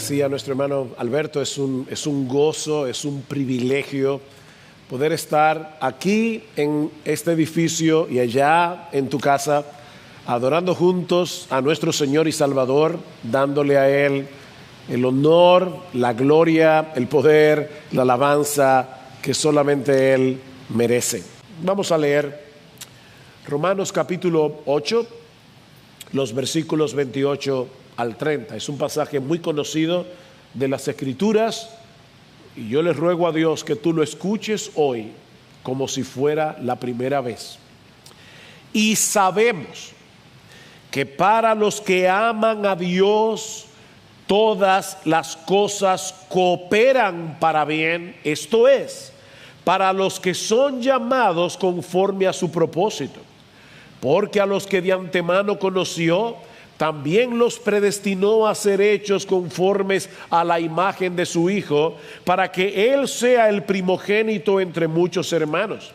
decía nuestro hermano Alberto, es un gozo, es un privilegio poder estar aquí en este edificio y allá en tu casa, adorando juntos a nuestro Señor y Salvador, dándole a Él el honor, la gloria, el poder, la alabanza que solamente Él merece. Vamos a leer Romanos capítulo 8, los versículos 28 al 30. Es un pasaje muy conocido de las Escrituras y yo les ruego a Dios que tú lo escuches hoy como si fuera la primera vez. Y sabemos que para los que aman a Dios, todas las cosas cooperan para bien, esto es, para los que son llamados conforme a su propósito. Porque a los que de antemano conoció, también los predestinó a ser hechos conformes a la imagen de su Hijo, para que Él sea el primogénito entre muchos hermanos.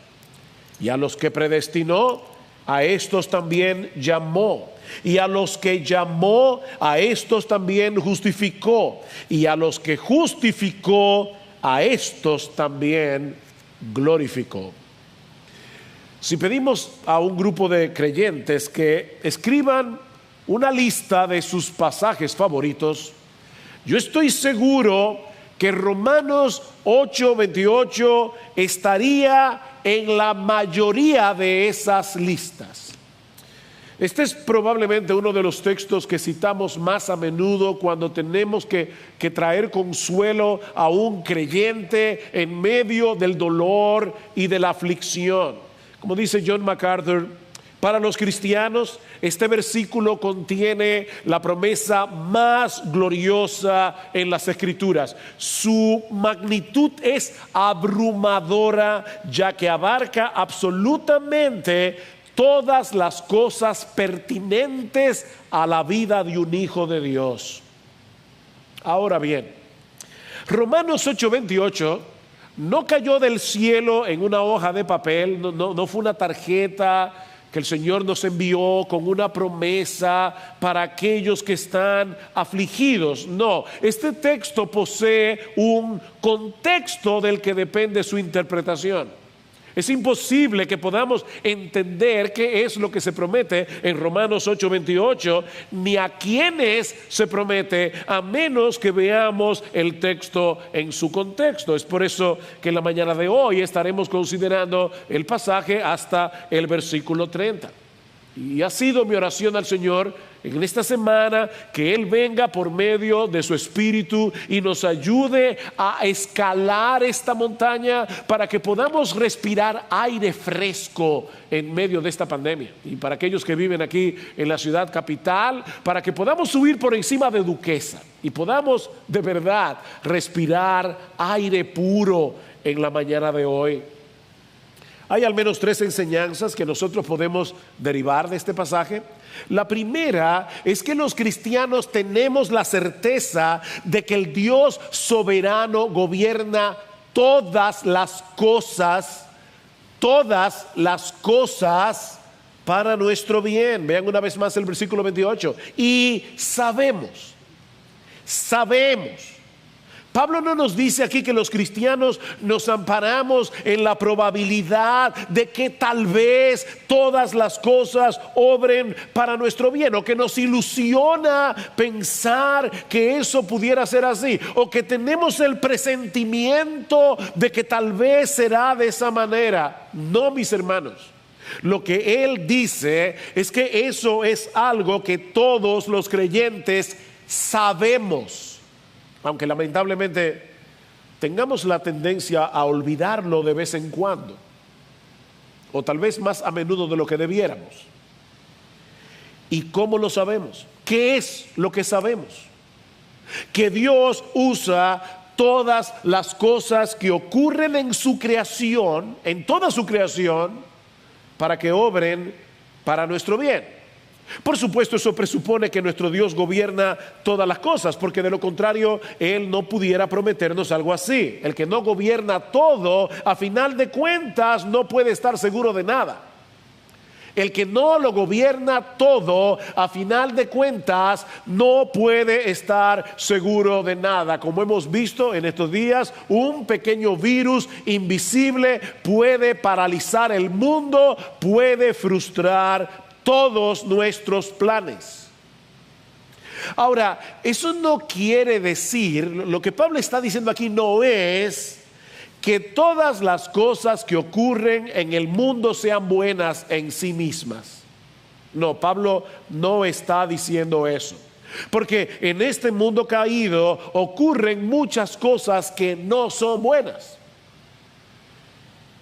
Y a los que predestinó, a estos también llamó. Y a los que llamó, a estos también justificó. Y a los que justificó, a estos también glorificó. Si pedimos a un grupo de creyentes que escriban una lista de sus pasajes favoritos, yo estoy seguro que Romanos 8:28 estaría en la mayoría de esas listas. Este es probablemente uno de los textos que citamos más a menudo cuando tenemos que traer consuelo a un creyente en medio del dolor y de la aflicción. Como dice John MacArthur, para los cristianos este versículo contiene la promesa más gloriosa en las Escrituras. Su magnitud es abrumadora, ya que abarca absolutamente todas las cosas pertinentes a la vida de un hijo de Dios. Ahora bien, Romanos 8:28 no cayó del cielo en una hoja de papel, no fue una tarjeta que el Señor nos envió con una promesa para aquellos que están afligidos. No, este texto posee un contexto del que depende su interpretación. Es imposible que podamos entender qué es lo que se promete en Romanos 8:28, ni a quiénes se promete, a menos que veamos el texto en su contexto. Es por eso que en la mañana de hoy estaremos considerando el pasaje hasta el versículo 30. Y ha sido mi oración al Señor en esta semana que Él venga por medio de su Espíritu y nos ayude a escalar esta montaña para que podamos respirar aire fresco en medio de esta pandemia. Y para aquellos que viven aquí en la ciudad capital, para que podamos subir por encima de Duquesa y podamos de verdad respirar aire puro en la mañana de hoy. Hay al menos 3 enseñanzas que nosotros podemos derivar de este pasaje. La primera es que los cristianos tenemos la certeza de que el Dios soberano gobierna todas las cosas para nuestro bien. Vean una vez más el versículo 28. Y sabemos. Pablo no nos dice aquí que los cristianos nos amparamos en la probabilidad de que tal vez todas las cosas obren para nuestro bien, o que nos ilusiona pensar que eso pudiera ser así, o que tenemos el presentimiento de que tal vez será de esa manera. No, mis hermanos. Lo que él dice es que eso es algo que todos los creyentes sabemos. Aunque lamentablemente tengamos la tendencia a olvidarlo de vez en cuando, o tal vez más a menudo de lo que debiéramos. ¿Y cómo lo sabemos? ¿Qué es lo que sabemos? Que Dios usa todas las cosas que ocurren en su creación, en toda su creación, para que obren para nuestro bien. Por supuesto, eso presupone que nuestro Dios gobierna todas las cosas, porque de lo contrario Él no pudiera prometernos algo así. El que no gobierna todo, a final de cuentas no puede estar seguro de nada. El que no lo gobierna todo, a final de cuentas, no puede estar seguro de nada. Como hemos visto en estos días, un pequeño virus invisible puede paralizar el mundo, puede frustrar todos nuestros planes. Ahora, eso no quiere decir, lo que Pablo está diciendo aquí no es que todas las cosas que ocurren en el mundo sean buenas en sí mismas. No, Pablo no está diciendo eso. Porque en este mundo caído ocurren muchas cosas que no son buenas.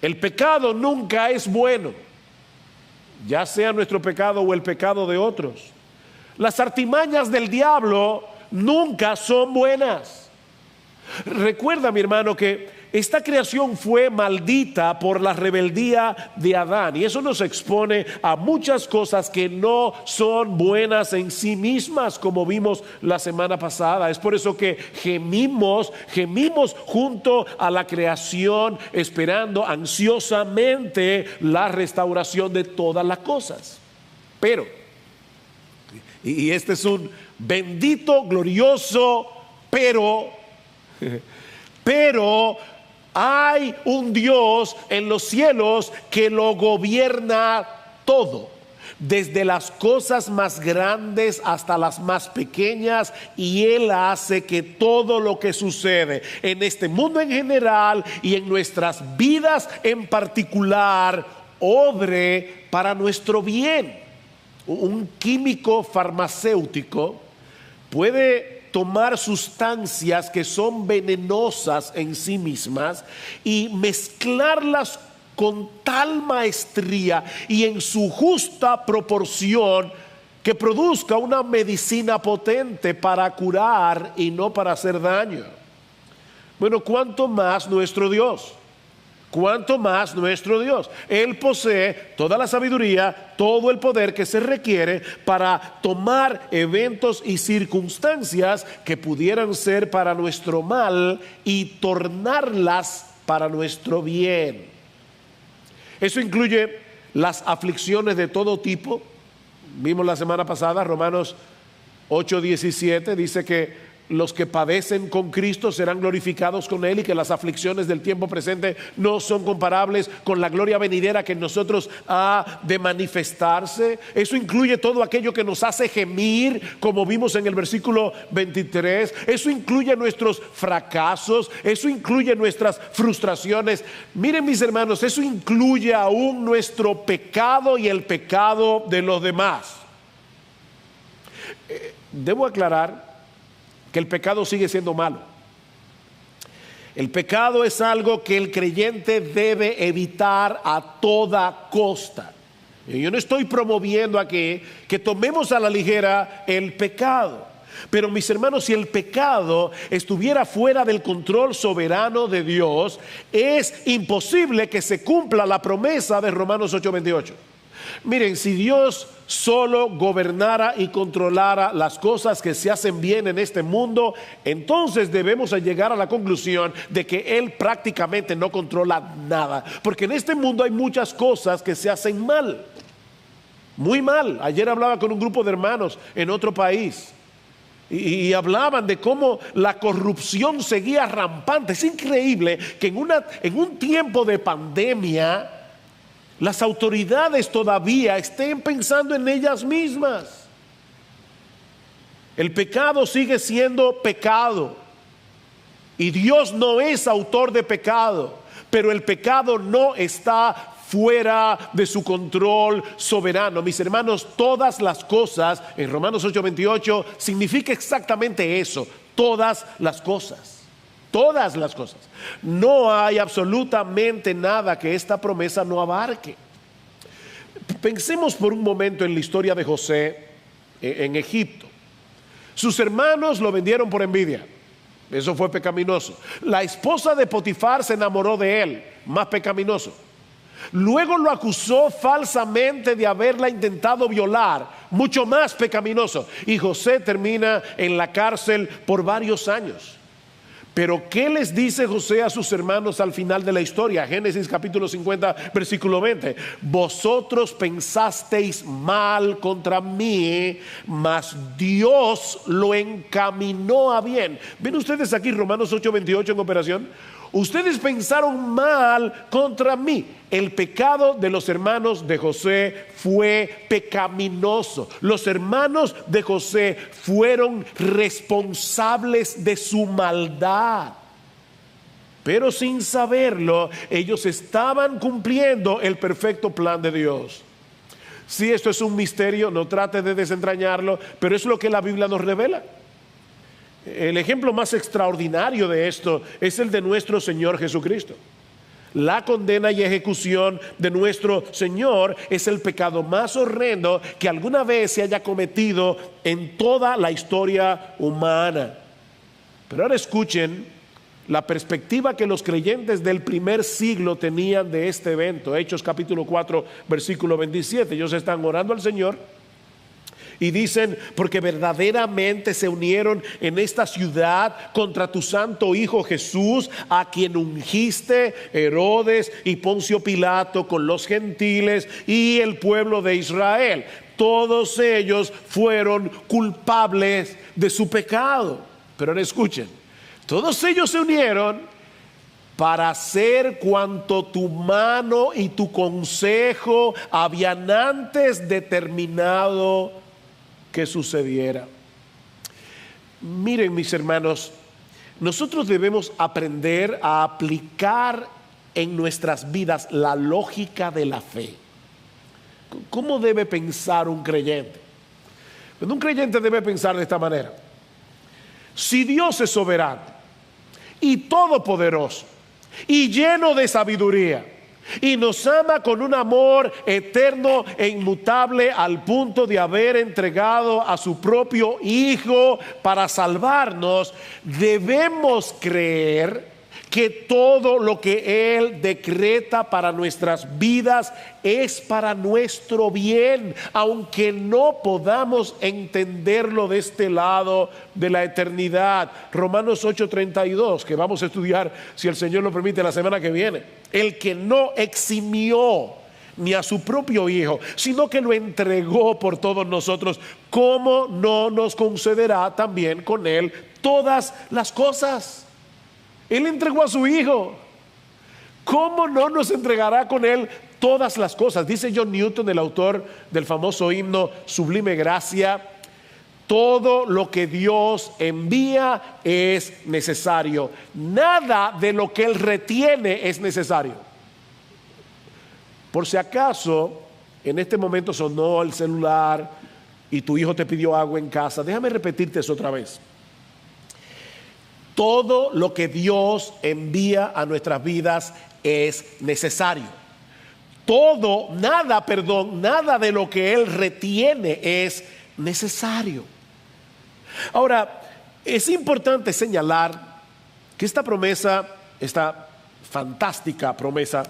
El pecado nunca es bueno, ya sea nuestro pecado o el pecado de otros. Las artimañas del diablo nunca son buenas. Recuerda, mi hermano, que esta creación fue maldita por la rebeldía de Adán, y eso nos expone a muchas cosas que no son buenas en sí mismas, como vimos la semana pasada. Es por eso que gemimos junto a la creación, esperando ansiosamente la restauración de todas las cosas. Pero, y este es un bendito, glorioso pero hay un Dios en los cielos que lo gobierna todo, desde las cosas más grandes hasta las más pequeñas, y Él hace que todo lo que sucede en este mundo en general y en nuestras vidas en particular obre para nuestro bien. Un químico farmacéutico puede tomar sustancias que son venenosas en sí mismas y mezclarlas con tal maestría y en su justa proporción que produzca una medicina potente para curar y no para hacer daño. Bueno, ¿cuánto más nuestro Dios? ¿Cuánto más nuestro Dios? Él posee toda la sabiduría, todo el poder que se requiere para tomar eventos y circunstancias que pudieran ser para nuestro mal y tornarlas para nuestro bien. Eso incluye las aflicciones de todo tipo. Vimos la semana pasada, Romanos 8:17, dice que los que padecen con Cristo serán glorificados con Él, y que las aflicciones del tiempo presente no son comparables con la gloria venidera que en nosotros ha de manifestarse. Eso incluye todo aquello que nos hace gemir, como vimos en el versículo 23. Eso incluye nuestros fracasos, eso incluye nuestras frustraciones. Miren, mis hermanos, eso incluye aún nuestro pecado y el pecado de los demás. Debo aclarar que el pecado sigue siendo malo. El pecado es algo que el creyente debe evitar a toda costa. Yo no estoy promoviendo aquí que tomemos a la ligera el pecado. Pero, mis hermanos, si el pecado estuviera fuera del control soberano de Dios, es imposible que se cumpla la promesa de Romanos 8:28. Miren, si Dios solo gobernara y controlara las cosas que se hacen bien en este mundo, entonces debemos llegar a la conclusión de que Él prácticamente no controla nada, porque en este mundo hay muchas cosas que se hacen mal, muy mal. Ayer hablaba con un grupo de hermanos en otro país y hablaban de cómo la corrupción seguía rampante. Es increíble que en un tiempo de pandemia las autoridades todavía estén pensando en ellas mismas. El pecado sigue siendo pecado y Dios no es autor de pecado, pero el pecado no está fuera de su control soberano. Mis hermanos, todas las cosas en Romanos 8:28 significa exactamente eso: todas las cosas. Todas las cosas. No hay absolutamente nada que esta promesa no abarque. Pensemos por un momento en la historia de José en Egipto. Sus hermanos lo vendieron por envidia. Eso fue pecaminoso. La esposa de Potifar se enamoró de él, más pecaminoso. Luego lo acusó falsamente de haberla intentado violar, mucho más pecaminoso. Y José termina en la cárcel por varios años. Pero ¿qué les dice José a sus hermanos al final de la historia? Génesis capítulo 50, versículo 20. Vosotros pensasteis mal contra mí, mas Dios lo encaminó a bien. ¿Ven ustedes aquí Romanos 8, 28 en operación? Ustedes pensaron mal contra mí. El pecado de los hermanos de José fue pecaminoso. Los hermanos de José fueron responsables de su maldad. Pero sin saberlo, ellos estaban cumpliendo el perfecto plan de Dios. Si esto es un misterio, no trate de desentrañarlo, pero es lo que la Biblia nos revela. El ejemplo más extraordinario de esto es el de nuestro Señor Jesucristo. La condena y ejecución de nuestro Señor es el pecado más horrendo que alguna vez se haya cometido en toda la historia humana. Pero ahora escuchen la perspectiva que los creyentes del primer siglo tenían de este evento. Hechos capítulo 4, versículo 27. Ellos están orando al Señor y dicen: porque verdaderamente se unieron en esta ciudad contra tu santo Hijo Jesús, a quien ungiste Herodes y Poncio Pilato con los gentiles y el pueblo de Israel. Todos ellos fueron culpables de su pecado. Pero ahora escuchen, todos ellos se unieron para hacer cuanto tu mano y tu consejo habían antes determinado que sucediera. Miren, mis hermanos, nosotros debemos aprender a aplicar en nuestras vidas la lógica de la fe. ¿Cómo debe pensar un creyente? Pues un creyente debe pensar de esta manera: si Dios es soberano y todopoderoso y lleno de sabiduría, y nos ama con un amor eterno e inmutable al punto de haber entregado a su propio Hijo para salvarnos, debemos creer que todo lo que Él decreta para nuestras vidas es para nuestro bien, aunque no podamos entenderlo de este lado de la eternidad. Romanos 8:32, que vamos a estudiar, si el Señor lo permite, la semana que viene. El que no eximió ni a su propio Hijo, sino que lo entregó por todos nosotros, ¿cómo no nos concederá también con Él todas las cosas? Él entregó a su Hijo. ¿Cómo no nos entregará con Él todas las cosas? Dice John Newton, el autor del famoso himno Sublime Gracia: todo lo que Dios envía es necesario. Nada de lo que Él retiene es necesario. Por si acaso en este momento sonó el celular y tu hijo te pidió agua en casa, déjame repetirte eso otra vez. Todo lo que Dios envía a nuestras vidas es necesario. Nada de lo que Él retiene es necesario. Ahora, es importante señalar que esta promesa, esta fantástica promesa,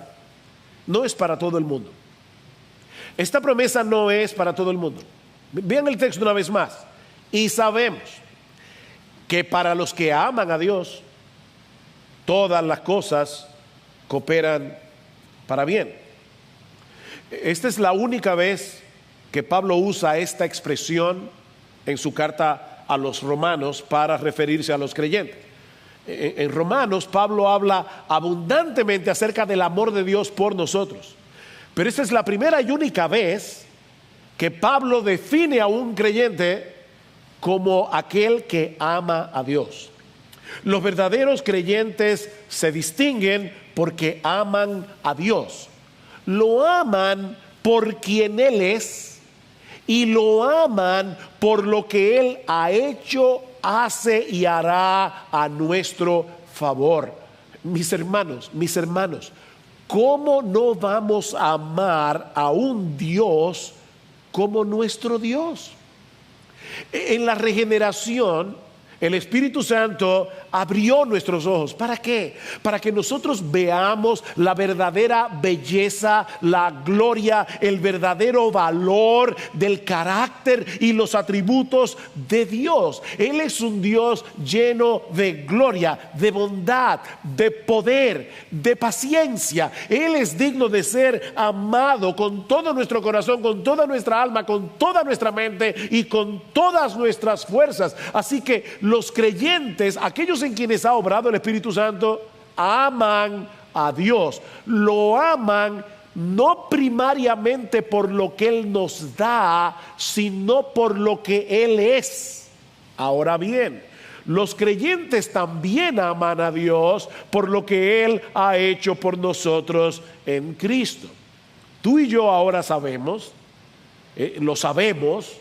no es para todo el mundo. Esta promesa no es para todo el mundo. Vean el texto una vez más. Y sabemos que para los que aman a Dios, todas las cosas cooperan para bien. Esta es la única vez que Pablo usa esta expresión en su carta a los romanos para referirse a los creyentes. En Romanos, Pablo habla abundantemente acerca del amor de Dios por nosotros. Pero esta es la primera y única vez que Pablo define a un creyente como aquel que ama a Dios. Los verdaderos creyentes se distinguen porque aman a Dios. Lo aman por quien Él es y lo aman por lo que Él ha hecho, hace y hará a nuestro favor. Mis hermanos, ¿cómo no vamos a amar a un Dios como nuestro Dios? En la regeneración, el Espíritu Santo abrió nuestros ojos. ¿Para qué? Para que nosotros veamos la verdadera belleza, la gloria, el verdadero valor del carácter y los atributos de Dios. Él es un Dios lleno de gloria, de bondad, de poder, de paciencia. Él es digno de ser amado con todo nuestro corazón, con toda nuestra alma, con toda nuestra mente y con todas nuestras fuerzas. Así que los creyentes, aquellos en quienes ha obrado el Espíritu Santo, aman a Dios. Lo aman no primariamente por lo que Él nos da, sino por lo que Él es. Ahora bien, los creyentes también aman a Dios por lo que Él ha hecho por nosotros en Cristo. Tú y yo ahora sabemos, lo sabemos,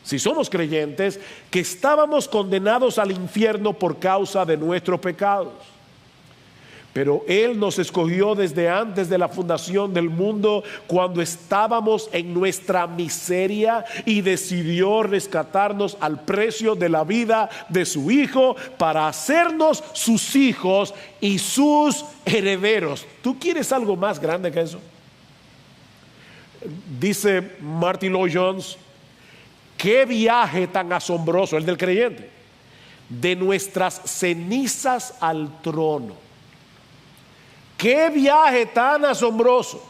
si somos creyentes, que estábamos condenados al infierno por causa de nuestros pecados. Pero Él nos escogió desde antes de la fundación del mundo, cuando estábamos en nuestra miseria, y decidió rescatarnos al precio de la vida de su Hijo para hacernos sus hijos y sus herederos. ¿Tú quieres algo más grande que eso? Dice Martin Lloyd-Jones: qué viaje tan asombroso el del creyente, de nuestras cenizas al trono. Qué viaje tan asombroso,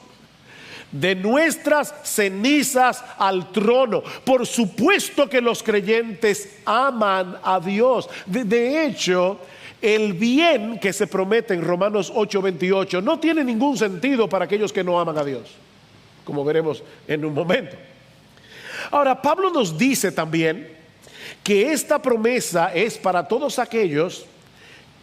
de nuestras cenizas al trono. Por supuesto que los creyentes aman a Dios. De hecho, el bien que se promete en Romanos 8:28 no tiene ningún sentido para aquellos que no aman a Dios, como veremos en un momento. Ahora, Pablo nos dice también que esta promesa es para todos aquellos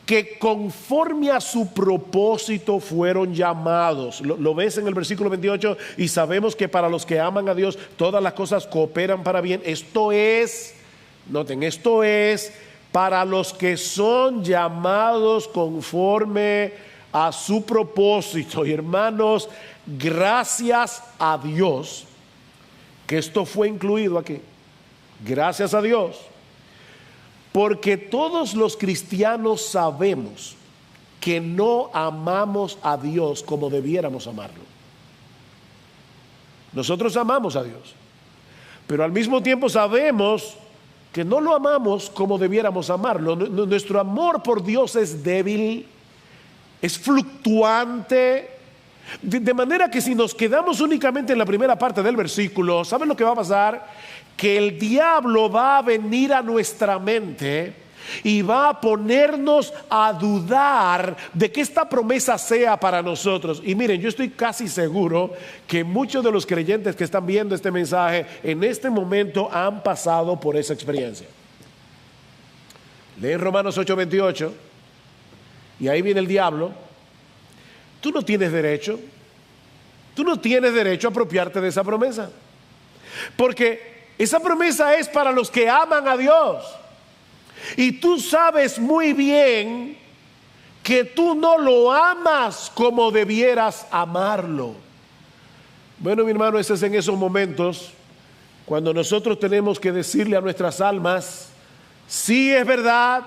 que conforme a su propósito fueron llamados. Lo ves en el versículo 28, y sabemos que para los que aman a Dios todas las cosas cooperan para bien. Esto es, noten, esto es para los que son llamados conforme a su propósito. Y hermanos, gracias a Dios que esto fue incluido aquí. Gracias a Dios. Porque todos los cristianos sabemos que no amamos a Dios como debiéramos amarlo. Nosotros amamos a Dios, pero al mismo tiempo sabemos que no lo amamos como debiéramos amarlo. Nuestro amor por Dios es débil, es fluctuante, de manera que si nos quedamos únicamente en la primera parte del versículo, ¿saben lo que va a pasar? Que el diablo va a venir a nuestra mente y va a ponernos a dudar de que esta promesa sea para nosotros. Y miren, yo estoy casi seguro que muchos de los creyentes que están viendo este mensaje en este momento han pasado por esa experiencia. Leen Romanos 8:28 y ahí viene el diablo. Tú no tienes derecho a apropiarte de esa promesa, porque esa promesa es para los que aman a Dios. Y tú sabes muy bien que tú no lo amas como debieras amarlo. Bueno, mi hermano, ese es en esos momentos cuando nosotros tenemos que decirle a nuestras almas: sí, es verdad,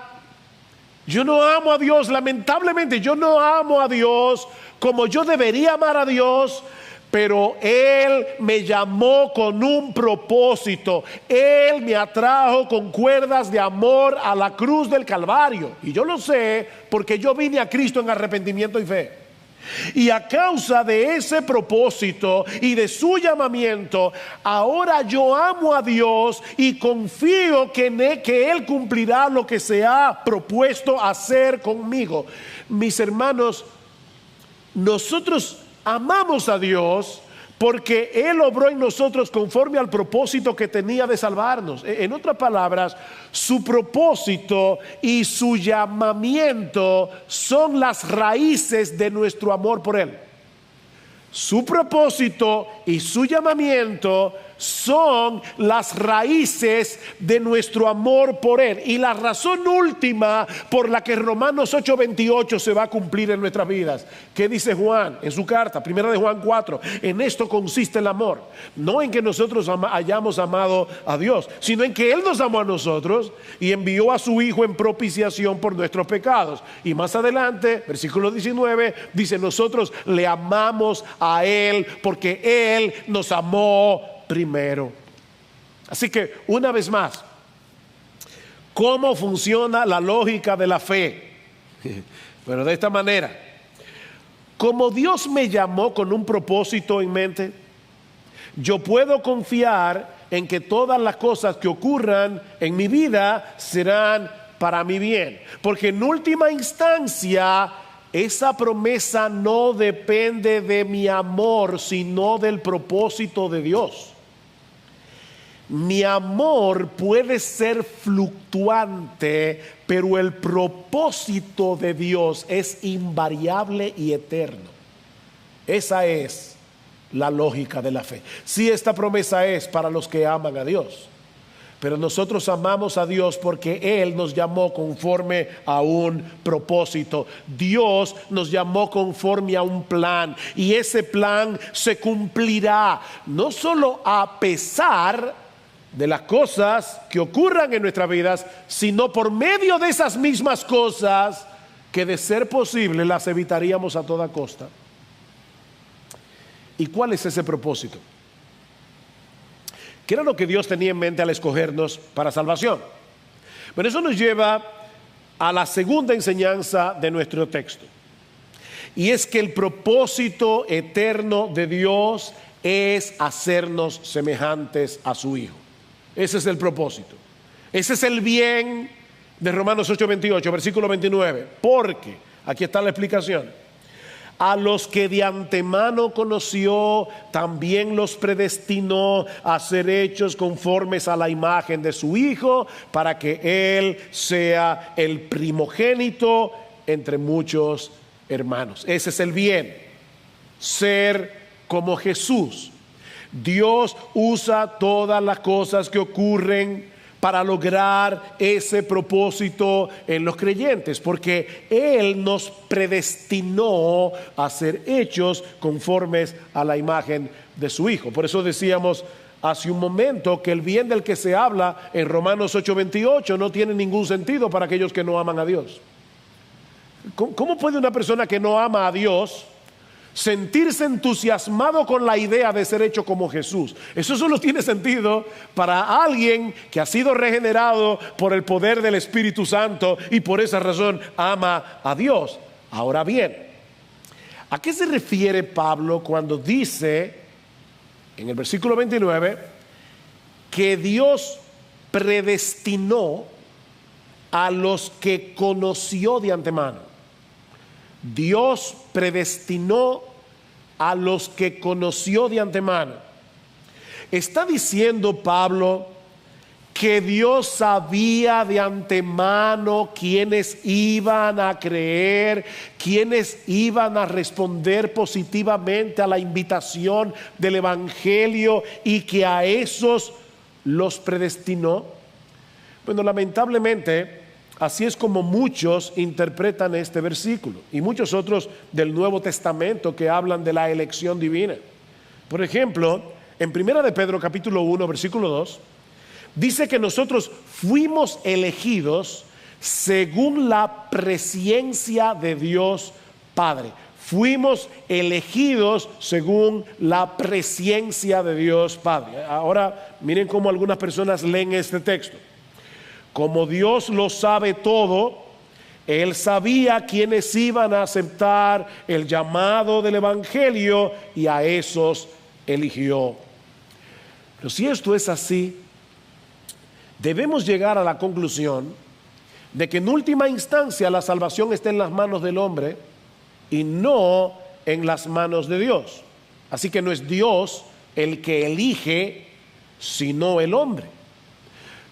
yo no amo a Dios, lamentablemente yo no amo a Dios como yo debería amar a Dios, pero Él me llamó con un propósito. Él me atrajo con cuerdas de amor a la cruz del Calvario. Y yo lo sé porque yo vine a Cristo en arrepentimiento y fe. Y a causa de ese propósito y de su llamamiento, ahora yo amo a Dios y confío que Él cumplirá lo que se ha propuesto hacer conmigo. Mis hermanos, nosotros amamos a Dios porque Él obró en nosotros conforme al propósito que tenía de salvarnos. En otras palabras, su propósito y su llamamiento son las raíces de nuestro amor por Él. Su propósito y su llamamiento son las raíces de nuestro amor por Él. Y la razón última por la que Romanos 8:28 se va a cumplir en nuestras vidas. ¿Qué dice Juan en su carta? Primera de Juan 4. En esto consiste el amor. No en que nosotros hayamos amado a Dios, sino en que Él nos amó a nosotros y envió a su Hijo en propiciación por nuestros pecados. Y más adelante, versículo 19, dice: nosotros le amamos a Él porque Él nos amó primero. Así que, una vez más, ¿cómo funciona la lógica de la fe? Bueno, de esta manera: como Dios me llamó con un propósito en mente, yo puedo confiar en que todas las cosas que ocurran en mi vida serán para mi bien, porque en última instancia esa promesa no depende de mi amor, sino del propósito de Dios. Mi amor puede ser fluctuante, pero el propósito de Dios es invariable y eterno. Esa es la lógica de la fe. Sí, esta promesa es para los que aman a Dios, pero nosotros amamos a Dios porque Él nos llamó conforme a un propósito. Dios nos llamó conforme a un plan, y ese plan se cumplirá no solo a pesar de las cosas que ocurran en nuestras vidas, sino por medio de esas mismas cosas que, de ser posible, las evitaríamos a toda costa. ¿Y cuál es ese propósito? ¿Qué era lo que Dios tenía en mente al escogernos para salvación? Bueno, eso nos lleva a la segunda enseñanza de nuestro texto. Y es que el propósito eterno de Dios es hacernos semejantes a su Hijo. Ese es el propósito. Ese es el bien de Romanos 8:28, versículo 29. Porque, aquí está la explicación: a los que de antemano conoció, también los predestinó a ser hechos conformes a la imagen de su Hijo, para que Él sea el primogénito entre muchos hermanos. Ese es el bien, ser como Jesús. Dios usa todas las cosas que ocurren para lograr ese propósito en los creyentes, porque Él nos predestinó a ser hechos conformes a la imagen de su Hijo. Por eso decíamos hace un momento que el bien del que se habla en Romanos 8:28 no tiene ningún sentido para aquellos que no aman a Dios. ¿Cómo puede una persona que no ama a Dios sentirse entusiasmado con la idea de ser hecho como Jesús? Eso solo tiene sentido para alguien que ha sido regenerado por el poder del Espíritu Santo y por esa razón ama a Dios. Ahora bien, ¿a qué se refiere Pablo cuando dice en el versículo 29 que Dios predestinó a los que conoció de antemano? Dios predestinó a los que conoció de antemano. ¿Está diciendo Pablo que Dios sabía de antemano quiénes iban a creer, quiénes iban a responder positivamente a la invitación del Evangelio y que a esos los predestinó? Bueno, lamentablemente, así es como muchos interpretan este versículo y muchos otros del Nuevo Testamento que hablan de la elección divina. Por ejemplo, en 1 de Pedro capítulo 1 versículo 2 dice que nosotros fuimos elegidos según la presciencia de Dios Padre. Fuimos elegidos según la presciencia de Dios Padre. Ahora miren cómo algunas personas leen este texto. Como Dios lo sabe todo, Él sabía quiénes iban a aceptar el llamado del Evangelio y a esos eligió. Pero si esto es así, debemos llegar a la conclusión de que en última instancia la salvación está en las manos del hombre y no en las manos de Dios. Así que no es Dios el que elige, sino el hombre.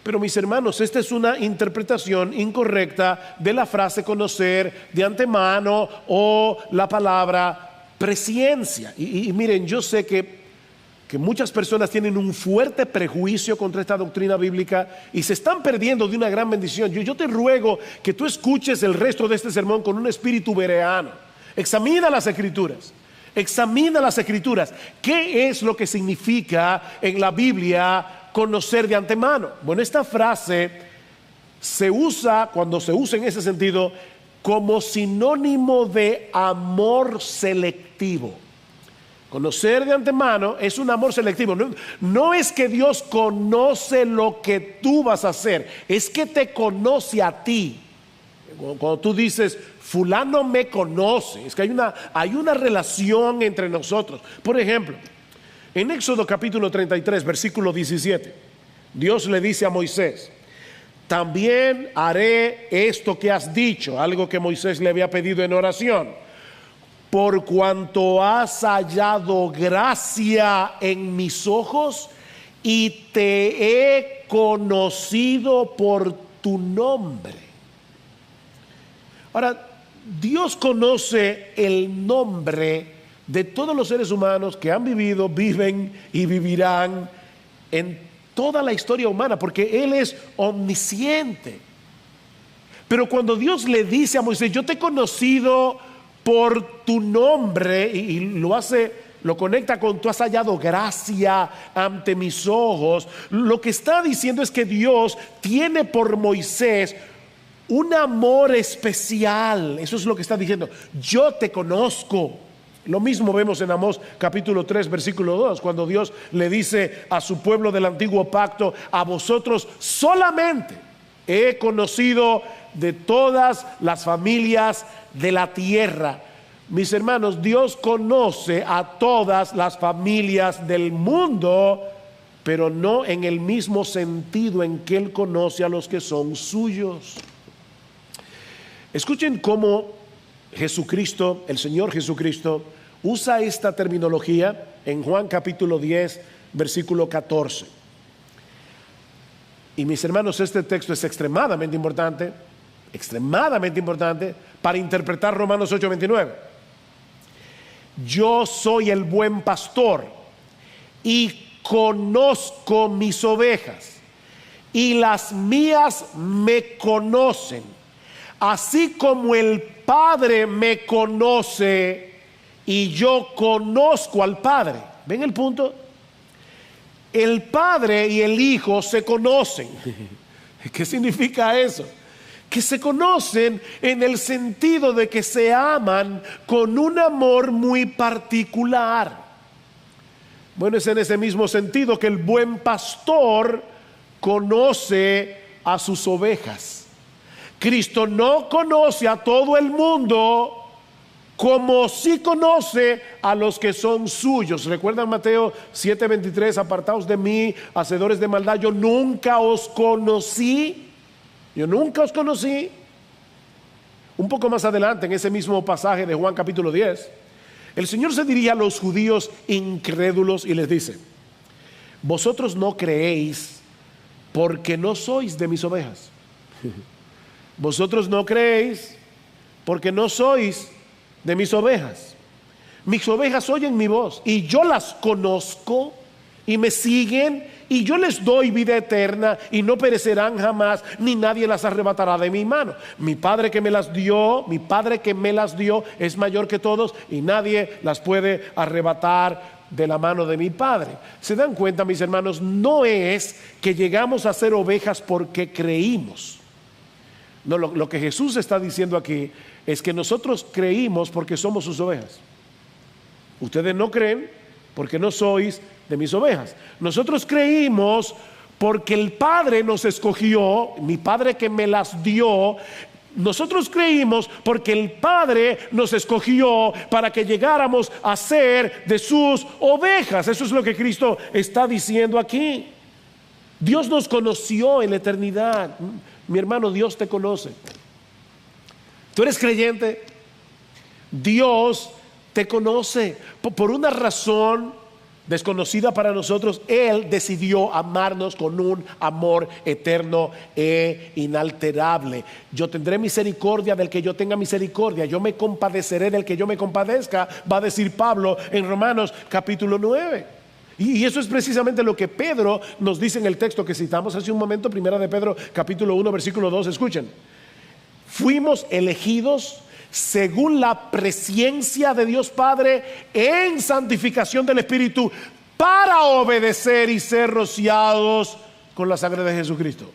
Pero mis hermanos, esta es una interpretación incorrecta de la frase conocer de antemano o la palabra presciencia. Y miren, yo sé que que muchas personas tienen un fuerte prejuicio contra esta doctrina bíblica y se están perdiendo de una gran bendición. Yo te ruego que tú escuches el resto de este sermón con un espíritu bereano. Examina las Escrituras. Examina las Escrituras. ¿Qué es lo que significa en la Biblia conocer de antemano? Bueno, esta frase se usa, cuando se usa en ese sentido, como sinónimo de amor selectivo. Conocer de antemano es un amor selectivo. No es que Dios conoce lo que tú vas a hacer, es que te conoce a ti. Cuando tú dices, fulano me conoce, es que hay una relación entre nosotros. Por ejemplo, en Éxodo capítulo 33, versículo 17, Dios le dice a Moisés, también haré esto que has dicho, algo que Moisés le había pedido en oración. Por cuanto has hallado gracia en mis ojos y te he conocido por tu nombre. Ahora, Dios conoce el nombre de todos los seres humanos que han vivido, viven y vivirán en toda la historia humana, porque Él es omnisciente. Pero cuando Dios le dice a Moisés, yo te he conocido por tu nombre, y lo conecta con tú has hallado gracia ante mis ojos, lo que está diciendo es que Dios tiene por Moisés un amor especial. Eso es lo que está diciendo, yo te conozco. Lo mismo vemos en Amós capítulo 3 versículo 2, cuando Dios le dice a su pueblo del antiguo pacto, a vosotros solamente he conocido de todas las familias de la tierra. Mis hermanos, Dios conoce a todas las familias del mundo, pero no en el mismo sentido en que Él conoce a los que son suyos. Escuchen cómo Jesucristo, el Señor Jesucristo, usa esta terminología en Juan capítulo 10, versículo 14. Y mis hermanos, este texto es extremadamente importante para interpretar Romanos 8:29. Yo soy el buen pastor y conozco mis ovejas y las mías me conocen, así como el Padre me conoce y yo conozco al Padre. ¿Ven el punto? El Padre y el Hijo se conocen. ¿Qué significa eso? Que se conocen en el sentido de que se aman con un amor muy particular. Bueno, es en ese mismo sentido que el buen pastor conoce a sus ovejas. Cristo no conoce a todo el mundo como sí conoce a los que son suyos. ¿Recuerdan Mateo 7:23? Apartaos de mí, hacedores de maldad, yo nunca os conocí. Yo nunca os conocí. Un poco más adelante, en ese mismo pasaje de Juan capítulo 10, el Señor se dirige a los judíos incrédulos y les dice, vosotros no creéis porque no sois de mis ovejas. Vosotros no creéis porque no sois de mis ovejas. Mis ovejas oyen mi voz y yo las conozco y me siguen y yo les doy vida eterna y no perecerán jamás, ni nadie las arrebatará de mi mano. Mi Padre que me las dio es mayor que todos y nadie las puede arrebatar de la mano de mi Padre. ¿Se dan cuenta, mis hermanos? No es que llegamos a ser ovejas porque creímos. No, lo que Jesús está diciendo aquí es que nosotros creímos porque somos sus ovejas. Ustedes no creen porque no sois de mis ovejas. Nosotros creímos porque el Padre nos escogió, mi Padre que me las dio. Nosotros creímos porque el Padre nos escogió para que llegáramos a ser de sus ovejas. Eso es lo que Cristo está diciendo aquí. Dios nos conoció en la eternidad. Mi hermano, Dios te conoce. Tú eres creyente, Dios te conoce. Por una razón desconocida para nosotros, Él decidió amarnos con un amor eterno e inalterable. Yo tendré misericordia del que yo tenga misericordia, yo me compadeceré del que yo me compadezca, va a decir Pablo en Romanos capítulo 9. Y eso es precisamente lo que Pedro nos dice en el texto que citamos hace un momento, primera de Pedro, capítulo 1, versículo 2. Escuchen: fuimos elegidos según la presciencia de Dios Padre en santificación del Espíritu, para obedecer y ser rociados con la sangre de Jesucristo.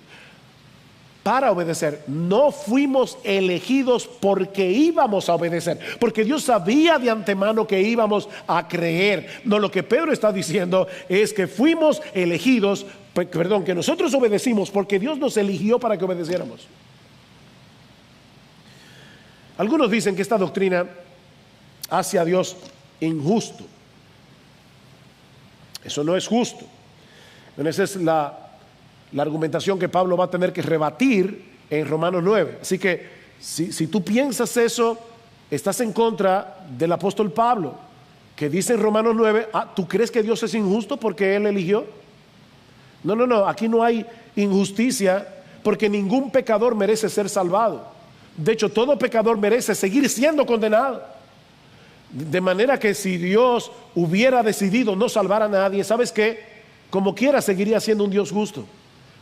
Para obedecer. No fuimos elegidos porque íbamos a obedecer, porque Dios sabía de antemano que íbamos a creer. No, lo que Pedro está diciendo es que fuimos elegidos, que nosotros obedecimos porque Dios nos eligió para que obedeciéramos. Algunos dicen que esta doctrina hace a Dios injusto. Eso no es justo. Bueno, esa es la argumentación que Pablo va a tener que rebatir en Romanos 9. Así que si tú piensas eso, estás en contra del apóstol Pablo, que dice en Romanos 9, ¿tú crees que Dios es injusto porque Él eligió? No, aquí no hay injusticia, porque ningún pecador merece ser salvado. De hecho, todo pecador merece seguir siendo condenado. De manera que si Dios hubiera decidido no salvar a nadie, ¿sabes qué? Como quiera seguiría siendo un Dios justo,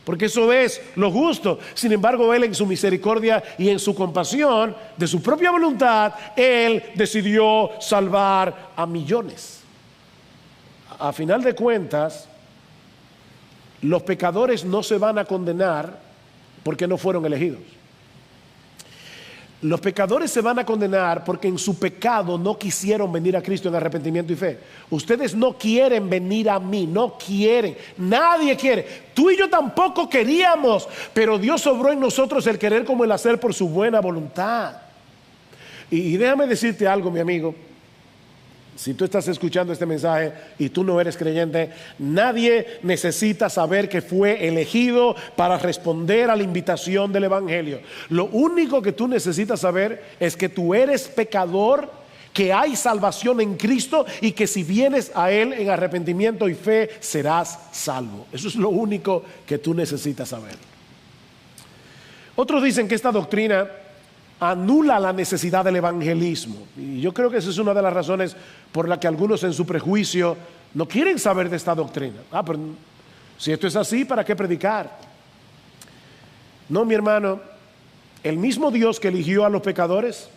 porque eso es lo justo. Sin embargo, Él en su misericordia y en su compasión, de su propia voluntad, Él decidió salvar a millones. A final de cuentas, los pecadores no se van a condenar porque no fueron elegidos. Los pecadores se van a condenar porque en su pecado no quisieron venir a Cristo en arrepentimiento y fe. Ustedes no quieren venir a mí, no quieren, nadie quiere. Tú y yo tampoco queríamos, pero Dios obró en nosotros el querer como el hacer por su buena voluntad. Y déjame decirte algo, mi amigo. Si tú estás escuchando este mensaje y tú no eres creyente, nadie necesita saber que fue elegido para responder a la invitación del Evangelio. Lo único que tú necesitas saber es que tú eres pecador, que hay salvación en Cristo y que si vienes a Él en arrepentimiento y fe serás salvo. Eso es lo único que tú necesitas saber. Otros dicen que esta doctrina anula la necesidad del evangelismo, y yo creo que esa es una de las razones por la que algunos en su prejuicio no quieren saber de esta doctrina. Pero si esto es así, ¿para qué predicar? No, mi hermano, el mismo Dios que eligió a los pecadores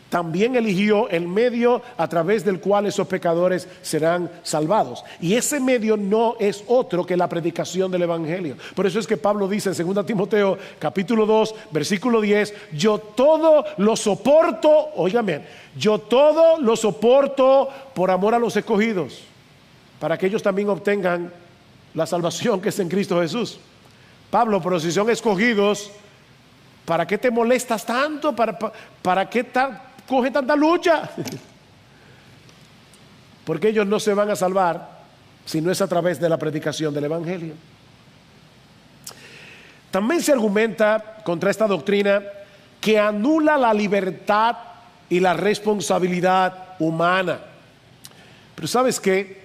también eligió el medio a través del cual esos pecadores serán salvados. Y ese medio no es otro que la predicación del Evangelio. Por eso es que Pablo dice en 2 Timoteo capítulo 2 versículo 10, yo todo lo soporto, óigame, yo todo lo soporto por amor a los escogidos, para que ellos también obtengan la salvación que es en Cristo Jesús. Pablo, pero si son escogidos, ¿para qué te molestas tanto? ¿Para qué coge tanta lucha? Porque ellos no se van a salvar si no es a través de la predicación del Evangelio. También se argumenta contra esta doctrina que anula la libertad y la responsabilidad humana. Pero ¿sabes qué?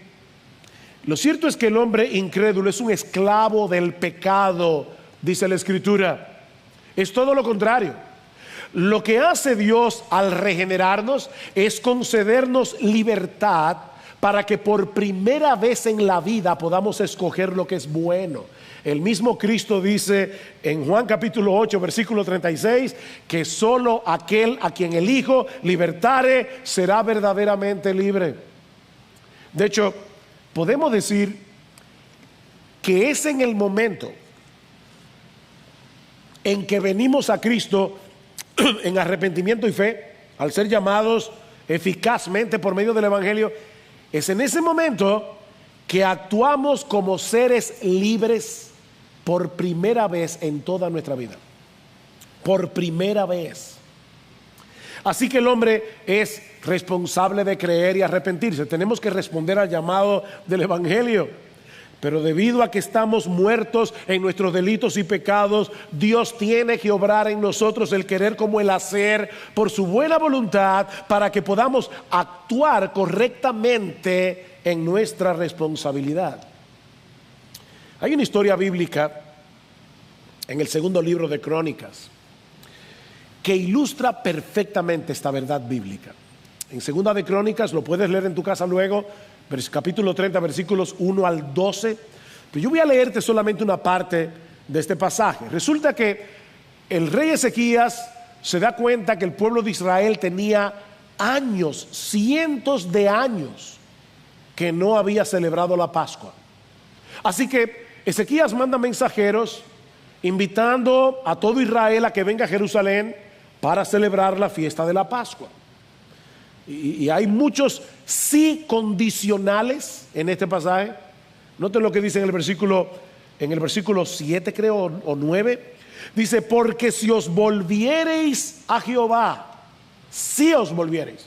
Lo cierto es que el hombre incrédulo es un esclavo del pecado, dice la Escritura. Es todo lo contrario. Lo que hace Dios al regenerarnos es concedernos libertad para que por primera vez en la vida podamos escoger lo que es bueno. El mismo Cristo dice en Juan capítulo 8 versículo 36 que solo aquel a quien el Hijo libertare será verdaderamente libre. De hecho, podemos decir que es en el momento en que venimos a Cristo en arrepentimiento y fe, al ser llamados eficazmente por medio del Evangelio, es en ese momento que actuamos como seres libres por primera vez en toda nuestra vida. Por primera vez. Así que el hombre es responsable de creer y arrepentirse. Tenemos que responder al llamado del Evangelio. Pero debido a que estamos muertos en nuestros delitos y pecados, Dios tiene que obrar en nosotros el querer como el hacer por su buena voluntad, para que podamos actuar correctamente en nuestra responsabilidad. Hay una historia bíblica en el segundo libro de Crónicas que ilustra perfectamente esta verdad bíblica. En segunda de Crónicas, lo puedes leer en tu casa luego, capítulo 30, versículos 1 al 12. Pero yo voy a leerte solamente una parte de este pasaje. Resulta que el rey Ezequías se da cuenta que el pueblo de Israel tenía años, cientos de años, que no había celebrado la Pascua. Así que Ezequías manda mensajeros invitando a todo Israel a que venga a Jerusalén para celebrar la fiesta de la Pascua. Y hay muchos sí condicionales en este pasaje. Noten lo que dice en el versículo 7, creo, o 9. Dice: porque si os volviereis a Jehová, si os volviereis,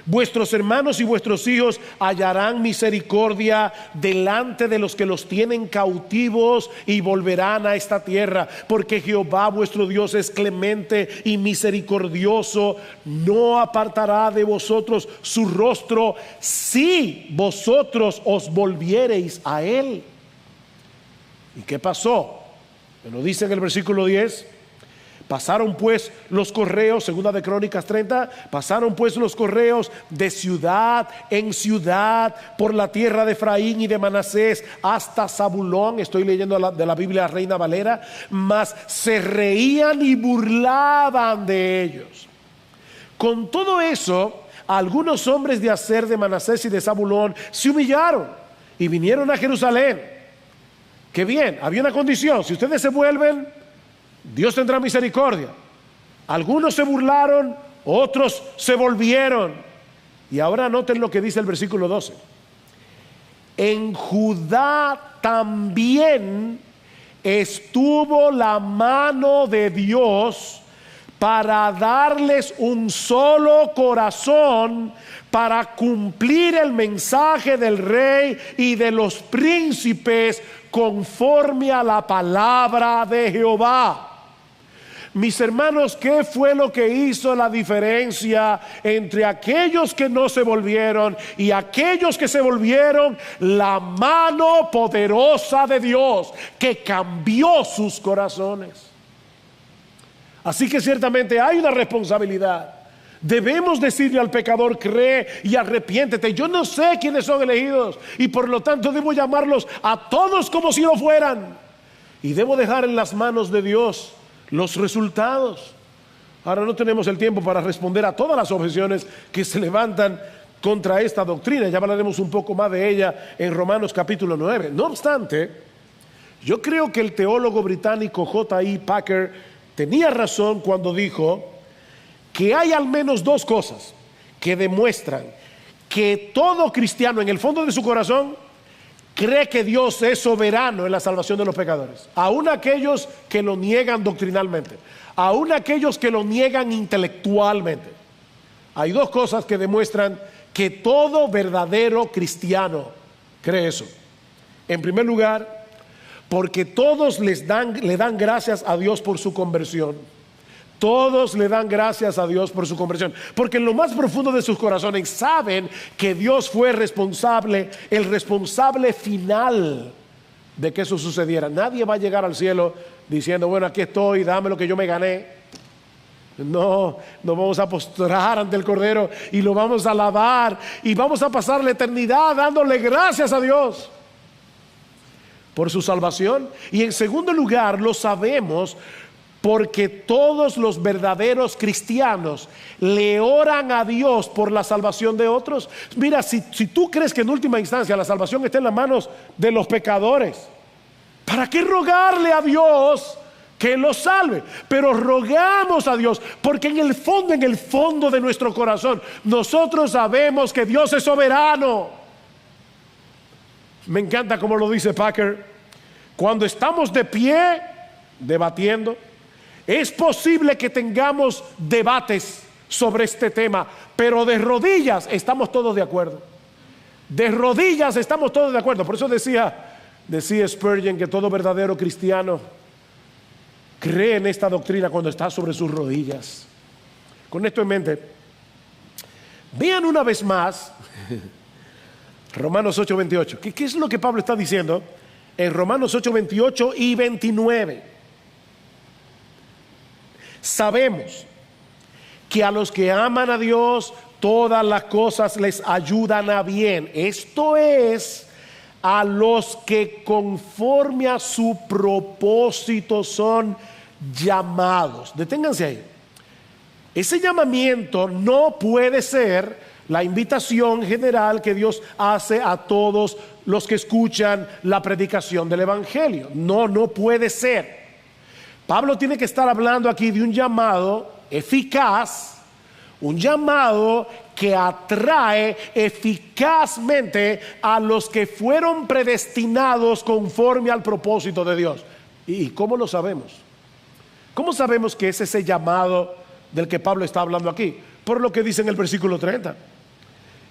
vuestros hermanos y vuestros hijos hallarán misericordia delante de los que los tienen cautivos y volverán a esta tierra, porque Jehová vuestro Dios es clemente y misericordioso, no apartará de vosotros su rostro si vosotros os volviereis a él. ¿Y qué pasó? Lo dice en el versículo 10. Pasaron pues los correos, segunda de Crónicas 30, pasaron pues los correos de ciudad en ciudad por la tierra de Efraín y de Manasés hasta Zabulón. Estoy leyendo de la Biblia Reina Valera. Mas se reían y burlaban de ellos. Con todo eso, algunos hombres de Aser, de Manasés y de Zabulón se humillaron y vinieron a Jerusalén. Qué bien, había una condición: si ustedes se vuelven, Dios tendrá misericordia. Algunos se burlaron, otros se volvieron. Y ahora noten lo que dice el versículo 12. En Judá también estuvo la mano de Dios para darles un solo corazón, para cumplir el mensaje del rey y de los príncipes conforme a la palabra de Jehová. Mis hermanos, ¿qué fue lo que hizo la diferencia entre aquellos que no se volvieron y aquellos que se volvieron? La mano poderosa de Dios que cambió sus corazones. Así que ciertamente hay una responsabilidad. Debemos decirle al pecador: cree y arrepiéntete. Yo no sé quiénes son elegidos y por lo tanto debo llamarlos a todos como si lo fueran, y debo dejar en las manos de Dios los resultados. Ahora no tenemos el tiempo para responder a todas las objeciones que se levantan contra esta doctrina. Ya hablaremos un poco más de ella en Romanos capítulo 9. No obstante, yo creo que el teólogo británico J.I. Packer tenía razón cuando dijo que hay al menos dos cosas que demuestran que todo cristiano en el fondo de su corazón cree que Dios es soberano en la salvación de los pecadores, aún aquellos que lo niegan doctrinalmente, aún aquellos que lo niegan intelectualmente. Hay dos cosas que demuestran que todo verdadero cristiano cree eso. En primer lugar, porque todos le dan gracias a Dios por su conversión. Todos le dan gracias a Dios por su conversión, porque en lo más profundo de sus corazones saben que Dios fue responsable, el responsable final de que eso sucediera. Nadie va a llegar al cielo diciendo: bueno, aquí estoy, dame lo que yo me gané. No, nos vamos a postrar ante el Cordero y lo vamos a alabar y vamos a pasar la eternidad dándole gracias a Dios por su salvación. Y en segundo lugar, lo sabemos porque todos los verdaderos cristianos le oran a Dios por la salvación de otros. Mira, si tú crees que en última instancia la salvación está en las manos de los pecadores, ¿para qué rogarle a Dios que los salve? Pero rogamos a Dios porque en el fondo de nuestro corazón nosotros sabemos que Dios es soberano. Me encanta como lo dice Packer: cuando estamos de pie debatiendo, es posible que tengamos debates sobre este tema, pero de rodillas estamos todos de acuerdo. De rodillas estamos todos de acuerdo. Por eso decía Spurgeon que todo verdadero cristiano cree en esta doctrina cuando está sobre sus rodillas. Con esto en mente, vean una vez más Romanos 8:28. ¿Qué es lo que Pablo está diciendo en Romanos 8:28 y 29? Sabemos que a los que aman a Dios, todas las cosas les ayudan a bien. Esto es, a los que conforme a su propósito son llamados. Deténganse ahí. Ese llamamiento no puede ser la invitación general que Dios hace a todos los que escuchan la predicación del Evangelio. No puede ser. Pablo tiene que estar hablando aquí de un llamado eficaz, un llamado que atrae eficazmente a los que fueron predestinados conforme al propósito de Dios. ¿Y cómo lo sabemos? ¿Cómo sabemos que es ese llamado del que Pablo está hablando aquí? Por lo que dice en el versículo 30.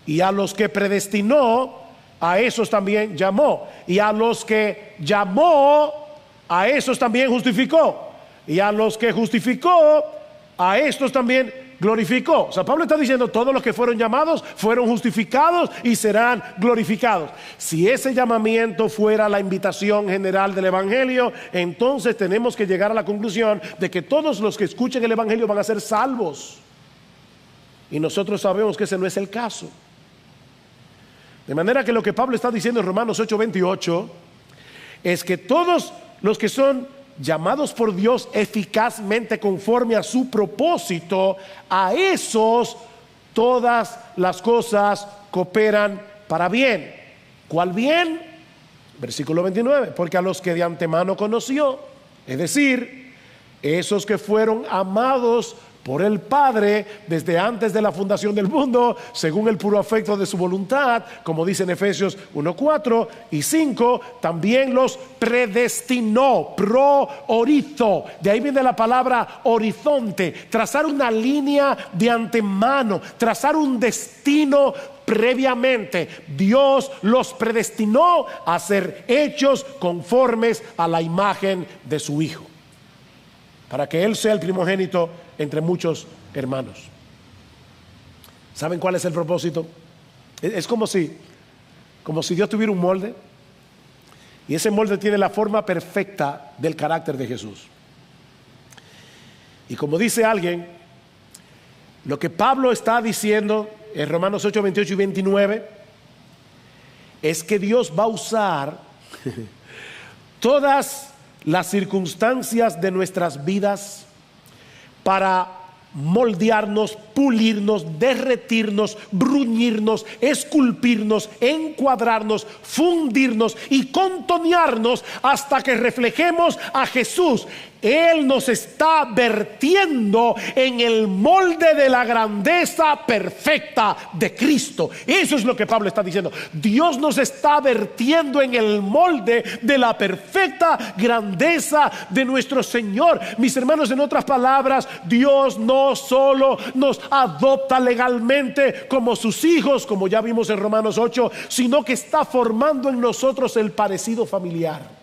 Y a los que predestinó, a esos también llamó. Y a los que llamó, a esos también justificó. Y a los que justificó, a estos también glorificó. O sea, Pablo está diciendo, todos los que fueron llamados fueron justificados y serán glorificados. Si ese llamamiento fuera la invitación general del Evangelio, entonces tenemos que llegar a la conclusión de que todos los que escuchen el Evangelio van a ser salvos. Y nosotros sabemos que ese no es el caso. De manera que lo que Pablo está diciendo en Romanos 8:28 es que todos los que son llamados por Dios eficazmente conforme a su propósito, a esos todas las cosas cooperan para bien. ¿Cuál bien? Versículo 29, porque a los que de antemano conoció, es decir, esos que fueron amados por el Padre desde antes de la fundación del mundo, según el puro afecto de su voluntad, como dice en Efesios 1:4 y 5, también los predestinó, pro-orizo, de ahí viene la palabra horizonte, trazar una línea de antemano, trazar un destino previamente. Dios los predestinó a ser hechos conformes a la imagen de su Hijo, para que Él sea el primogénito entre muchos hermanos. ¿Saben cuál es el propósito? Es como si Dios tuviera un molde, y ese molde tiene la forma perfecta del carácter de Jesús. Y como dice alguien, lo que Pablo está diciendo en Romanos 8, 28 y 29 es que Dios va a usar todas las circunstancias de nuestras vidas para moldearnos, pulirnos, derretirnos, bruñirnos, esculpirnos, encuadrarnos, fundirnos y contonearnos hasta que reflejemos a Jesús. Él nos está vertiendo en el molde de la grandeza perfecta de Cristo. Eso es lo que Pablo está diciendo. Dios nos está vertiendo en el molde de la perfecta grandeza de nuestro Señor. Mis hermanos, en otras palabras, Dios no solo nos adopta legalmente como sus hijos, como ya vimos en Romanos 8, sino que está formando en nosotros el parecido familiar.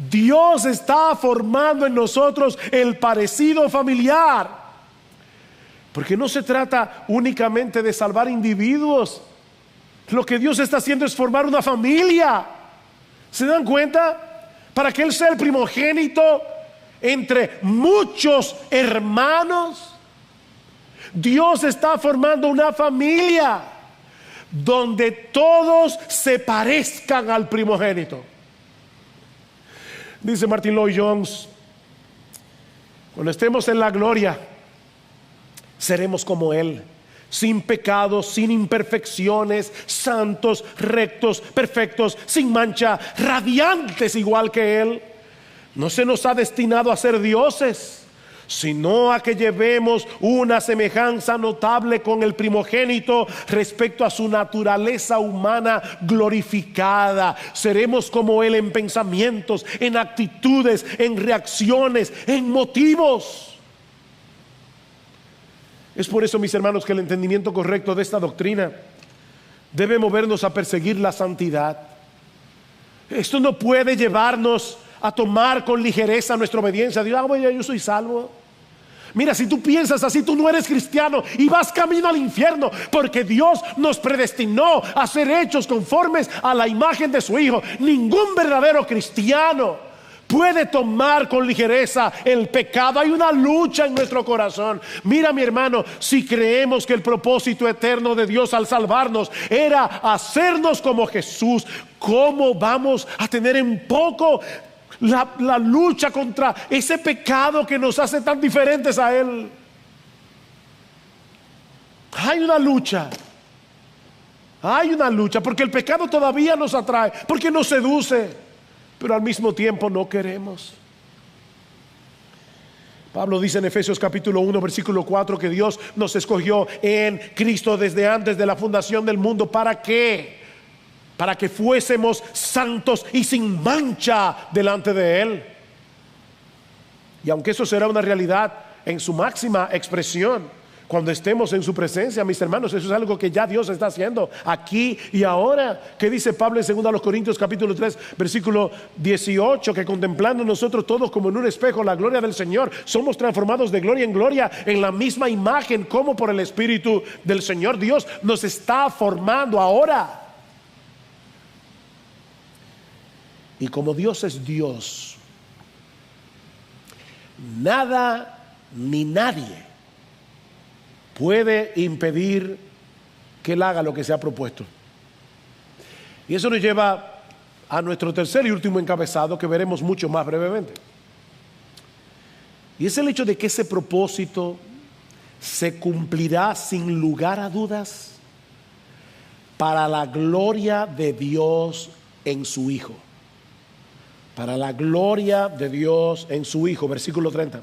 Dios está formando en nosotros el parecido familiar, porque no se trata únicamente de salvar individuos. Lo que Dios está haciendo es formar una familia. ¿Se dan cuenta? Para que Él sea el primogénito entre muchos hermanos. Dios está formando una familia donde todos se parezcan al primogénito. Dice Martin Lloyd-Jones, cuando estemos en la gloria, seremos como Él, sin pecados, sin imperfecciones, santos, rectos, perfectos, sin mancha, radiantes igual que Él. No se nos ha destinado a ser dioses, sino a que llevemos una semejanza notable con el primogénito respecto a su naturaleza humana glorificada. Seremos como Él en pensamientos, en actitudes, en reacciones, en motivos. Es por eso, mis hermanos, que el entendimiento correcto de esta doctrina debe movernos a perseguir la santidad. Esto no puede llevarnos a tomar con ligereza nuestra obediencia. Dios, bueno, yo soy salvo. Mira, si tú piensas así, tú no eres cristiano y vas camino al infierno, porque Dios nos predestinó a ser hechos conformes a la imagen de su Hijo. Ningún verdadero cristiano puede tomar con ligereza el pecado. Hay una lucha en nuestro corazón. Mira, mi hermano, si creemos que el propósito eterno de Dios al salvarnos era hacernos como Jesús, ¿cómo vamos a tener en poco la lucha contra ese pecado que nos hace tan diferentes a Él? Hay una lucha. Hay una lucha, porque el pecado todavía nos atrae, porque nos seduce, pero al mismo tiempo no queremos. Pablo dice en Efesios capítulo 1 versículo 4 que Dios nos escogió en Cristo desde antes de la fundación del mundo. ¿Para qué? Para que fuésemos santos y sin mancha delante de Él. Y aunque eso será una realidad en su máxima expresión cuando estemos en su presencia, mis hermanos, eso es algo que ya Dios está haciendo aquí y ahora. ¿Qué dice Pablo en 2 Corintios capítulo 3 versículo 18? Que contemplando nosotros todos como en un espejo la gloria del Señor, somos transformados de gloria en gloria en la misma imagen como por el Espíritu del Señor. Dios nos está formando ahora. Y como Dios es Dios, nada ni nadie puede impedir que Él haga lo que se ha propuesto. Y eso nos lleva a nuestro tercer y último encabezado, que veremos mucho más brevemente. Y es el hecho de que ese propósito se cumplirá sin lugar a dudas para la gloria de Dios en su Hijo. Para la gloria de Dios en su Hijo. Versículo 30.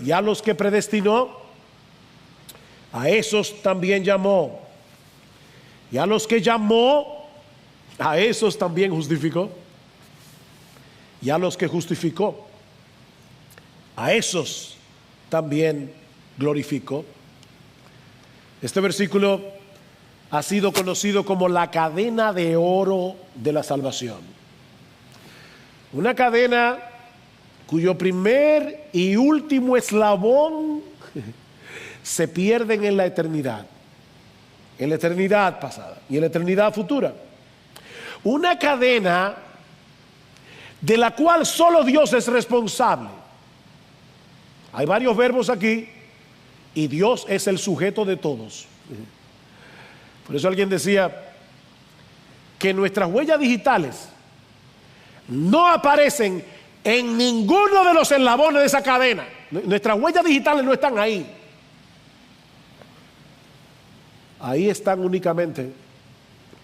Y a los que predestinó, a esos también llamó. Y a los que llamó, a esos también justificó. Y a los que justificó, a esos también glorificó. Este versículo ha sido conocido como la cadena de oro de la salvación. Una cadena cuyo primer y último eslabón se pierden en la eternidad pasada y en la eternidad futura. Una cadena de la cual solo Dios es responsable. Hay varios verbos aquí y Dios es el sujeto de todos. Por eso alguien decía que nuestras huellas digitales no aparecen en ninguno de los eslabones de esa cadena. Nuestras huellas digitales no están ahí. Ahí están únicamente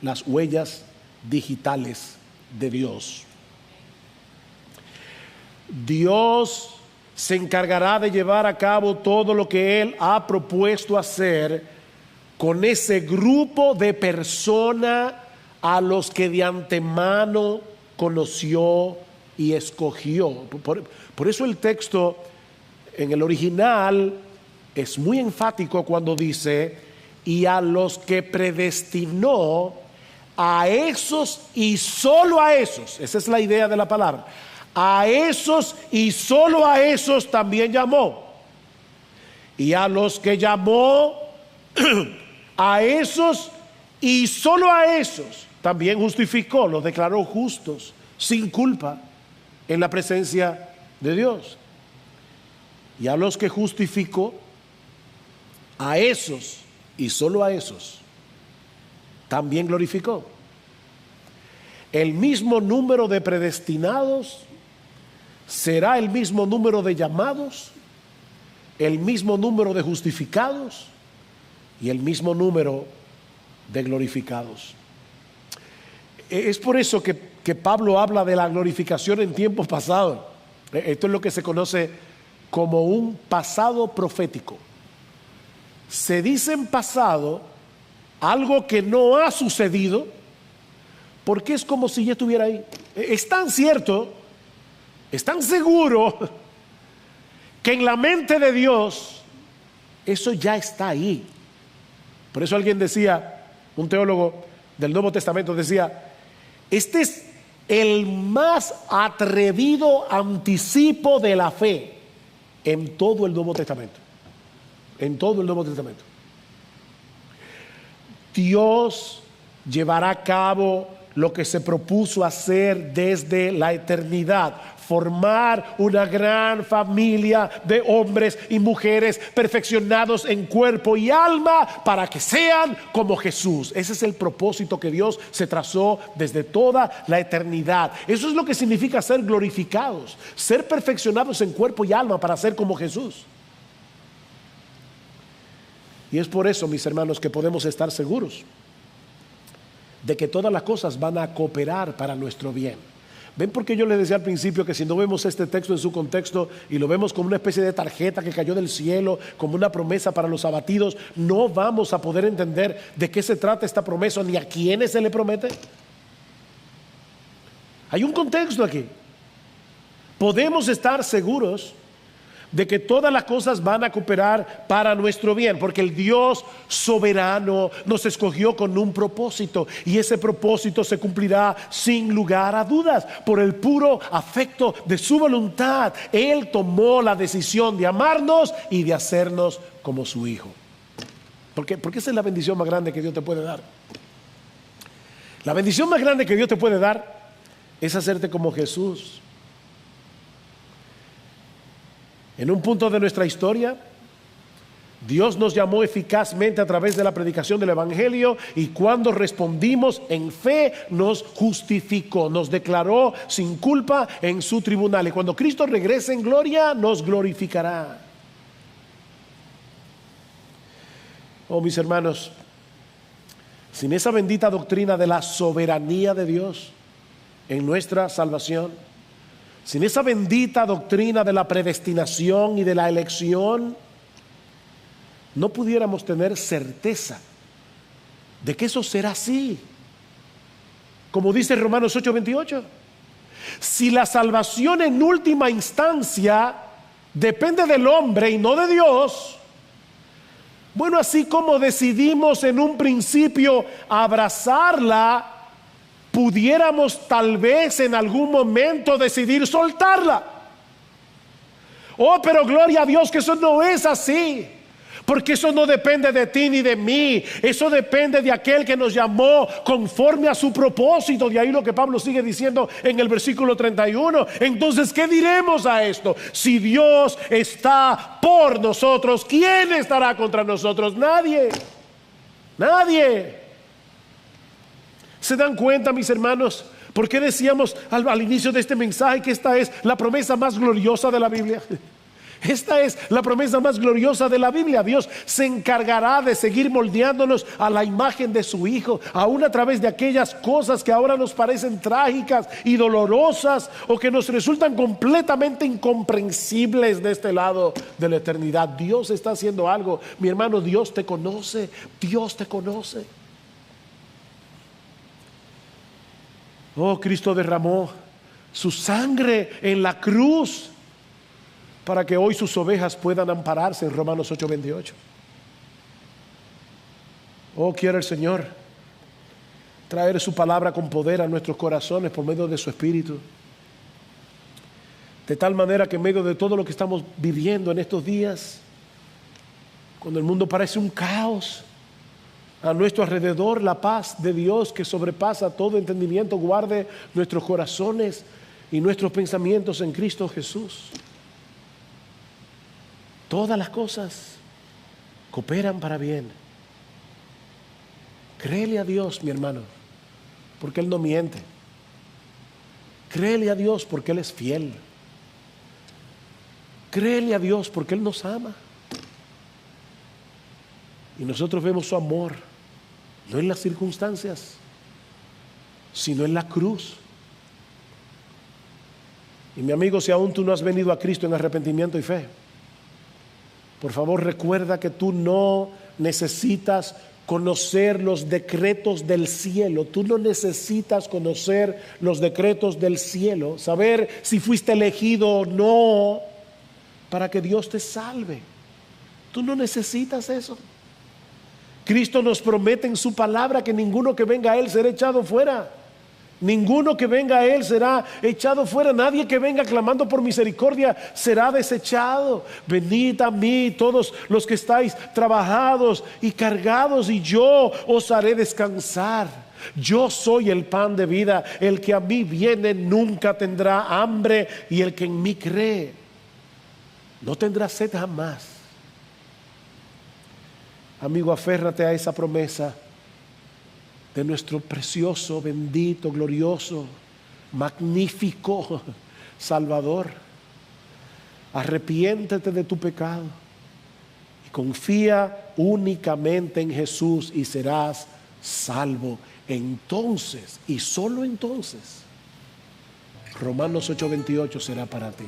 las huellas digitales de Dios. Dios se encargará de llevar a cabo todo lo que Él ha propuesto hacer con ese grupo de personas a los que de antemano conoció y escogió. Por eso el texto en el original es muy enfático cuando dice: y a los que predestinó, a esos y solo a esos. Esa es la idea de la palabra. A esos y solo a esos también llamó. Y a los que llamó, a esos y solo a esos también justificó, los declaró justos, sin culpa, en la presencia de Dios. Y a los que justificó, a esos y solo a esos también glorificó. El mismo número de predestinados será el mismo número de llamados, el mismo número de justificados y el mismo número de glorificados. Es por eso que Pablo habla de la glorificación en tiempos pasados. Esto es lo que se conoce como un pasado profético. Se dice en pasado algo que no ha sucedido, porque es como si ya estuviera ahí. Es tan cierto, es tan seguro, que en la mente de Dios eso ya está ahí. Por eso alguien decía, un teólogo del Nuevo Testamento decía: este es el más atrevido anticipo de la fe en todo el Nuevo Testamento. En todo el Nuevo Testamento. Dios llevará a cabo lo que se propuso hacer desde la eternidad. formar una gran familia de hombres y mujeres perfeccionados en cuerpo y alma para que sean como Jesús. Ese es el propósito que Dios se trazó desde toda la eternidad. Eso es lo que significa ser glorificados, ser perfeccionados en cuerpo y alma para ser como Jesús. Y es por eso, mis hermanos, que podemos estar seguros de que todas las cosas van a cooperar para nuestro bien. ¿Ven por qué yo les decía al principio que si no vemos este texto en su contexto y lo vemos como una especie de tarjeta que cayó del cielo, como una promesa para los abatidos, no vamos a poder entender de qué se trata esta promesa ni a quiénes se le promete? Hay un contexto aquí. Podemos estar seguros de que todas las cosas van a cooperar para nuestro bien, porque el Dios soberano nos escogió con un propósito, y ese propósito se cumplirá sin lugar a dudas. Por el puro afecto de su voluntad, Él tomó la decisión de amarnos y de hacernos como su Hijo. Porque esa es la bendición más grande que Dios te puede dar. La bendición más grande que Dios te puede dar es hacerte como Jesús. En un punto de nuestra historia, Dios nos llamó eficazmente a través de la predicación del Evangelio, y cuando respondimos en fe nos justificó, nos declaró sin culpa en su tribunal, y cuando Cristo regrese en gloria nos glorificará. Oh, mis hermanos, sin esa bendita doctrina de la soberanía de Dios en nuestra salvación, sin esa bendita doctrina de la predestinación y de la elección, no pudiéramos tener certeza de que eso será así. Como dice Romanos 8:28, si la salvación en última instancia depende del hombre y no de Dios, bueno, así como decidimos en un principio abrazarla, pudiéramos tal vez en algún momento decidir soltarla. Oh, pero gloria a Dios que eso no es así, porque eso no depende de ti ni de mí. Eso depende de aquel que nos llamó conforme a su propósito. De ahí lo que Pablo sigue diciendo en el versículo 31. Entonces, ¿qué diremos a esto? Si Dios está por nosotros, ¿quién estará contra nosotros? Nadie. Nadie. ¿Se dan cuenta, mis hermanos? ¿Por qué decíamos al inicio de este mensaje que esta es la promesa más gloriosa de la Biblia? Esta es la promesa más gloriosa de la Biblia. Dios se encargará de seguir moldeándonos a la imagen de su Hijo, aún a través de aquellas cosas que ahora nos parecen trágicas y dolorosas, o que nos resultan completamente incomprensibles de este lado de la eternidad. Dios está haciendo algo. Mi hermano, Dios te conoce. Dios te conoce. Oh, Cristo derramó su sangre en la cruz para que hoy sus ovejas puedan ampararse en Romanos 8:28. Oh, quiere el Señor traer su palabra con poder a nuestros corazones por medio de su Espíritu, de tal manera que en medio de todo lo que estamos viviendo en estos días, cuando el mundo parece un caos, a nuestro alrededor la paz de Dios que sobrepasa todo entendimiento guarde nuestros corazones y nuestros pensamientos en Cristo Jesús. Todas las cosas cooperan para bien. Créele a Dios, mi hermano, porque Él no miente. Créele a Dios porque Él es fiel. Créele a Dios porque Él nos ama. Y nosotros vemos su amor, no en las circunstancias, sino en la cruz. Y mi amigo, si aún tú no has venido a Cristo en arrepentimiento y fe, por favor recuerda que tú no necesitas conocer los decretos del cielo. Tú no necesitas conocer los decretos del cielo, saber si fuiste elegido o no, para que Dios te salve. Tú no necesitas eso. Cristo nos promete en su palabra que ninguno que venga a Él será echado fuera. Ninguno que venga a Él será echado fuera. Nadie que venga clamando por misericordia será desechado. Venid a mí todos los que estáis trabajados y cargados, y yo os haré descansar. Yo soy el pan de vida. El que a mí viene nunca tendrá hambre, y el que en mí cree no tendrá sed jamás. Amigo, aférrate a esa promesa de nuestro precioso, bendito, glorioso, magnífico Salvador. Arrepiéntete de tu pecado y confía únicamente en Jesús y serás salvo. Entonces, y solo entonces, Romanos 8:28 será para ti.